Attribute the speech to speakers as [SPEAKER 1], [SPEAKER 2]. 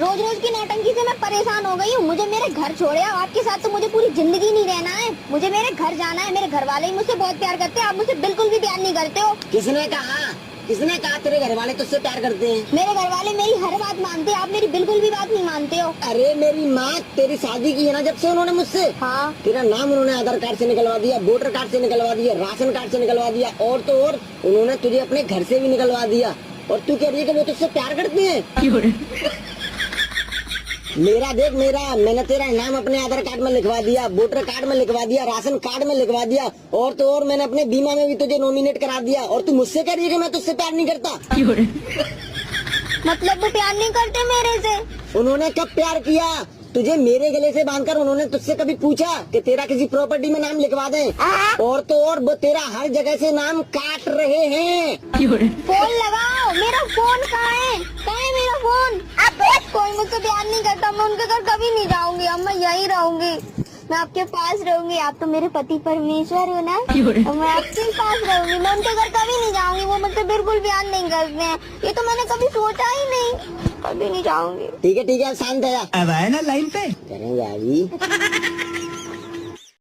[SPEAKER 1] रोज रोज की नौटंकी से मैं परेशान हो गई हूँ। मुझे मेरे घर छोड़े, आपके साथ तो मुझे पूरी जिंदगी नहीं रहना है। मुझे मेरे घर जाना है। मेरे घर वाले ही मुझसे बहुत प्यार करते हैं, आप मुझसे बिल्कुल भी प्यार नहीं करते हो।
[SPEAKER 2] किसने कहा तेरे घर वाले तुझसे प्यार करते हैं?
[SPEAKER 1] मेरे घर वाले मेरी हर बात मानते हैं, आप मेरी बिल्कुल भी बात नहीं मानते हो।
[SPEAKER 2] अरे मेरी माँ, तेरी शादी की है ना जब से उन्होंने मुझसे,
[SPEAKER 1] हाँ,
[SPEAKER 2] तेरा नाम उन्होंने आधार कार्ड से निकलवा दिया, वोटर कार्ड से निकलवा दिया, राशन कार्ड से निकलवा दिया, और तो और उन्होंने तुझे अपने घर से भी निकलवा दिया। और तू कह रही है कि वो तुझसे प्यार करते हैं? मेरा देख, मैंने तेरा नाम अपने आधार कार्ड में लिखवा दिया, वोटर कार्ड में लिखवा दिया, राशन कार्ड में लिखवा दिया, और तो और मैंने अपने बीमा में भी तुझे नॉमिनेट करा दिया। और तू मुझसे कह रही है कि मैं तुझसे प्यार नहीं करता?
[SPEAKER 1] मतलब वो प्यार नहीं करते मेरे से?
[SPEAKER 2] उन्होंने कब प्यार किया? तुझे मेरे गले से बांधकर उन्होंने तुझसे कभी पूछा कि तेरा किसी प्रॉपर्टी में नाम लिखवा दें? और तो और वो तेरा हर जगह से नाम काट रहे हैं।
[SPEAKER 1] फोन लगाओ, मेरा फोन कहाँ है? कहाँ है मेरा फोन? कोई मुझसे प्यार नहीं करता, मैं उनके घर कभी नहीं जाऊंगी। अब मैं यहीं रहूंगी, मैं आपके पास रहूंगी। आप तो मेरे पति परमेश्वर हो ना, तो मैं आपके पास रहूंगी। मैं उनके घर कभी नहीं जाऊंगी, वो मुझसे बिल्कुल प्यार नहीं करते हैं। ये तो मैंने कभी सोचा ही नहीं, कभी नहीं जाऊंगी।
[SPEAKER 2] ठीक है, अब शांत है।
[SPEAKER 3] अब आए ना लाइन पे।
[SPEAKER 2] करेंगे अभी।